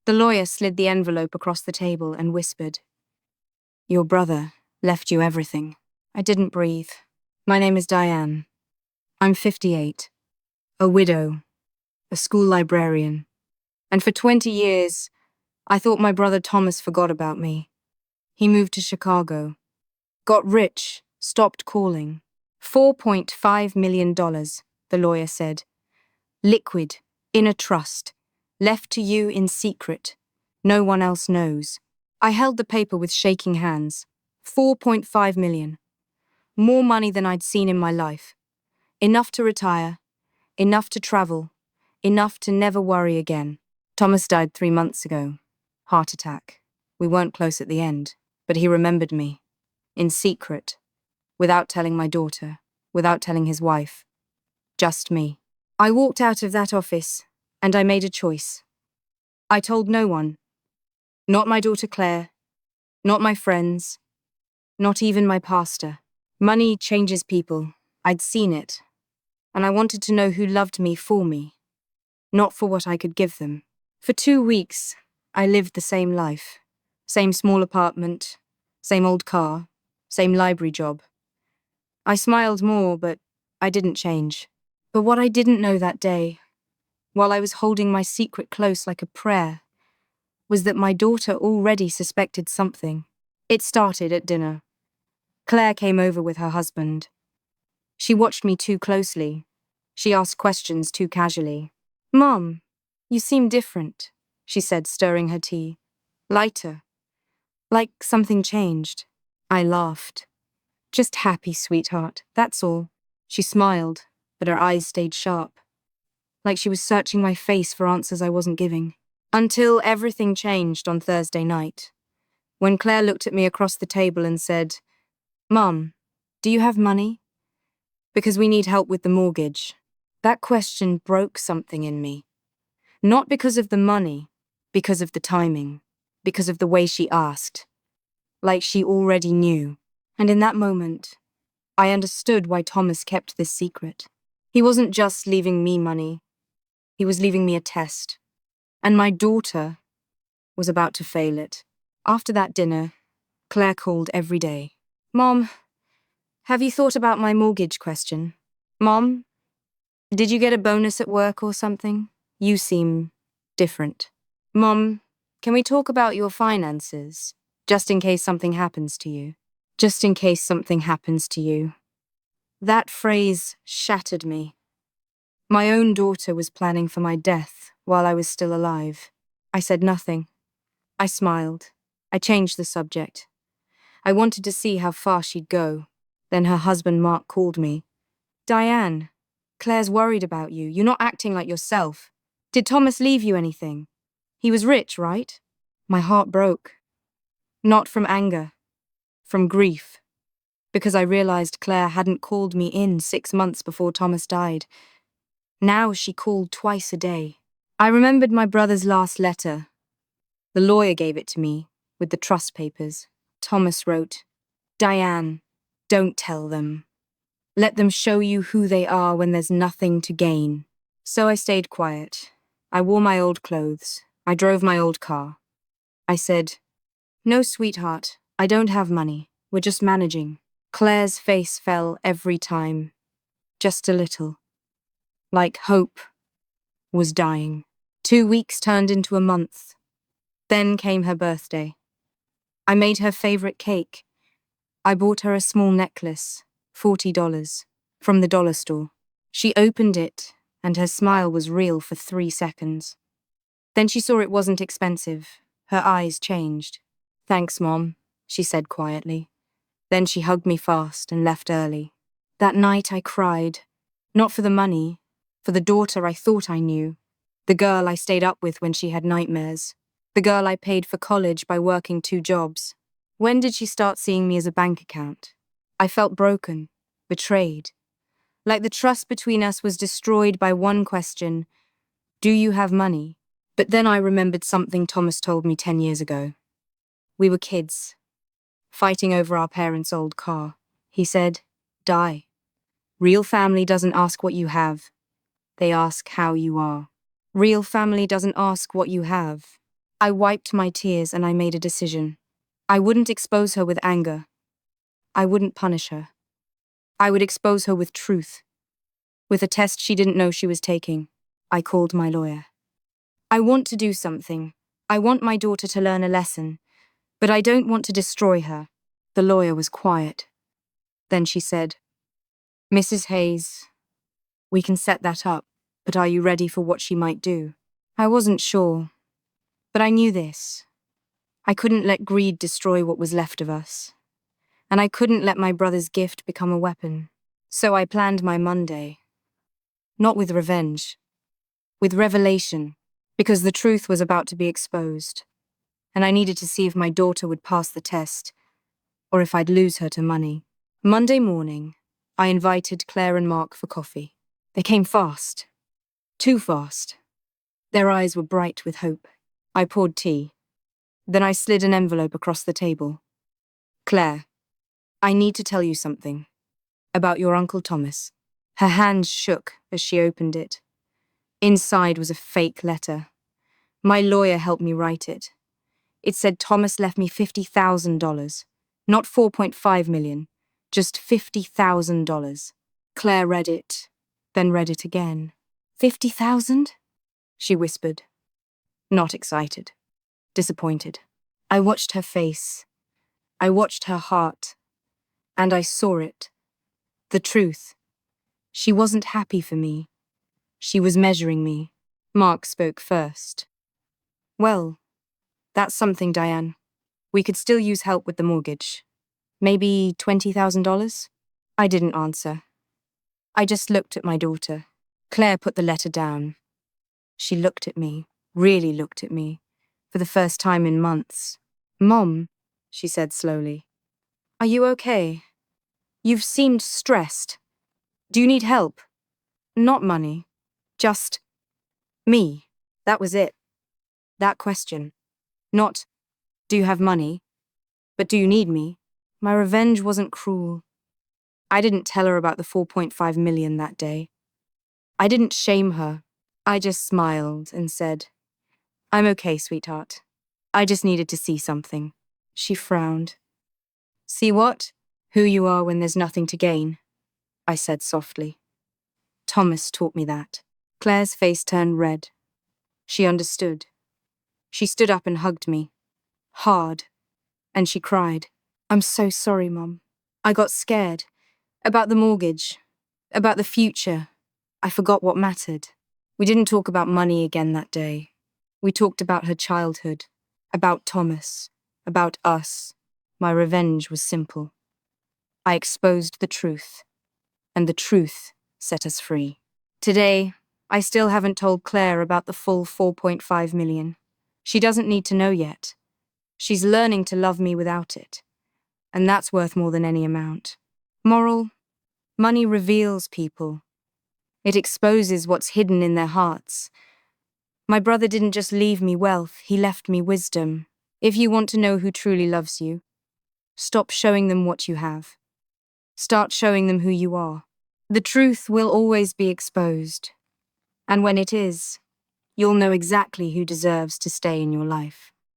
The lawyer slid the envelope across the table and whispered, "Your brother left you everything." I didn't breathe. "My name is Diane. I'm 58, a widow, a school librarian. And for 20 years, I thought my brother Thomas forgot about me. He moved to Chicago, got rich, stopped calling. $4.5 million, the lawyer said. Liquid, in a trust, left to you in secret. No one else knows." I held the paper with shaking hands. 4.5 million. More money than I'd seen in my life. Enough to retire, enough to travel, enough to never worry again. Thomas died 3 months ago. Heart attack. We weren't close at the end, but he remembered me. In secret. Without telling my daughter. Without telling his wife. Just me. I walked out of that office, and I made a choice. I told no one. Not my daughter Claire. Not my friends. Not even my pastor. Money changes people. I'd seen it. And I wanted to know who loved me for me. Not for what I could give them. For 2 weeks, I lived the same life. Same small apartment. Same old car. Same library job. I smiled more, but I didn't change. But what I didn't know that day, while I was holding my secret close like a prayer, was that my daughter already suspected something. It started at dinner. Claire came over with her husband. She watched me too closely. She asked questions too casually. "Mom, you seem different," she said, stirring her tea. "Lighter. Like something changed." I laughed. "Just happy, sweetheart, that's all." She smiled, but her eyes stayed sharp. Like she was searching my face for answers I wasn't giving. Until everything changed on Thursday night. When Claire looked at me across the table and said, "Mom, do you have money? Because we need help with the mortgage." That question broke something in me. Not because of the money, because of the timing, because of the way she asked. Like she already knew. And in that moment, I understood why Thomas kept this secret. He wasn't just leaving me money. He was leaving me a test. And my daughter was about to fail it. After that dinner, Claire called every day. "Mom, have you thought about my mortgage question? Mom, did you get a bonus at work or something? You seem different. Mom, can we talk about your finances? Just in case something happens to you. Just in case something happens to you." That phrase shattered me. My own daughter was planning for my death while I was still alive. I said nothing. I smiled. I changed the subject. I wanted to see how far she'd go. Then her husband Mark called me. "Diane, Claire's worried about you. You're not acting like yourself. Did Thomas leave you anything? He was rich, right?" My heart broke. Not from anger. From grief. Because I realized Claire hadn't called me in 6 months before Thomas died. Now she called twice a day. I remembered my brother's last letter. The lawyer gave it to me, with the trust papers. Thomas wrote, "Diane, don't tell them. Let them show you who they are when there's nothing to gain." So I stayed quiet. I wore my old clothes. I drove my old car. I said, "No, sweetheart, I don't have money. We're just managing." Claire's face fell every time. Just a little. Like hope was dying. 2 weeks turned into a month. Then came her birthday. I made her favorite cake. I bought her a small necklace, $40, from the dollar store. She opened it, and her smile was real for 3 seconds. Then she saw it wasn't expensive. Her eyes changed. "Thanks, Mom," she said quietly. Then she hugged me fast and left early. That night I cried. Not for the money, for the daughter I thought I knew. The girl I stayed up with when she had nightmares. The girl I paid for college by working 2 jobs. When did she start seeing me as a bank account? I felt broken, betrayed. Like the trust between us was destroyed by one question: do you have money? But then I remembered something Thomas told me 10 years ago. We were kids, fighting over our parents' old car. He said, "Die. Real family doesn't ask what you have. They ask how you are." Real family doesn't ask what you have. I wiped my tears and I made a decision. I wouldn't expose her with anger. I wouldn't punish her. I would expose her with truth, with a test she didn't know she was taking. I called my lawyer. I want to do something. I want my daughter to learn a lesson, but I don't want to destroy her. The lawyer was quiet. Then she said, Mrs. Hayes, we can set that up, but are you ready for what she might do? I wasn't sure, but I knew this. I couldn't let greed destroy what was left of us, and I couldn't let my brother's gift become a weapon. So I planned my Monday, not with revenge, with revelation, because the truth was about to be exposed, and I needed to see if my daughter would pass the test, or if I'd lose her to money. Monday morning, I invited Claire and Mark for coffee. They came fast. Too fast. Their eyes were bright with hope. I poured tea. Then I slid an envelope across the table. Claire, I need to tell you something. About your Uncle Thomas. Her hands shook as she opened it. Inside was a fake letter. My lawyer helped me write it. It said Thomas left me $50,000. Not $4.5 million. Just $50,000. Claire read it, then read it again. 50,000? She whispered. Not excited. Disappointed. I watched her face. I watched her heart. And I saw it. The truth. She wasn't happy for me. She was measuring me. Mark spoke first. Well, that's something, Diane. We could still use help with the mortgage. Maybe $20,000? I didn't answer. I just looked at my daughter. Claire put the letter down. She looked at me, really looked at me, for the first time in months. Mom, she said slowly, are you okay? You've seemed stressed. Do you need help? Not money. Just me. That was it. That question. Not, do you have money? But do you need me? My revenge wasn't cruel. I didn't tell her about the $4.5 million that day. I didn't shame her. I just smiled and said, I'm okay, sweetheart. I just needed to see something. She frowned. See what? Who you are when there's nothing to gain, I said softly. Thomas taught me that. Claire's face turned red. She understood. She stood up and hugged me. Hard. And she cried. I'm so sorry, Mom. I got scared. About the mortgage. About the future. I forgot what mattered. We didn't talk about money again that day. We talked about her childhood. About Thomas. About us. My revenge was simple. I exposed the truth. And the truth set us free. Today, I still haven't told Claire about the full $4.5 million. She doesn't need to know yet. She's learning to love me without it. And that's worth more than any amount. Moral: money reveals people. It exposes what's hidden in their hearts. My brother didn't just leave me wealth, he left me wisdom. If you want to know who truly loves you, stop showing them what you have. Start showing them who you are. The truth will always be exposed. And when it is, you'll know exactly who deserves to stay in your life.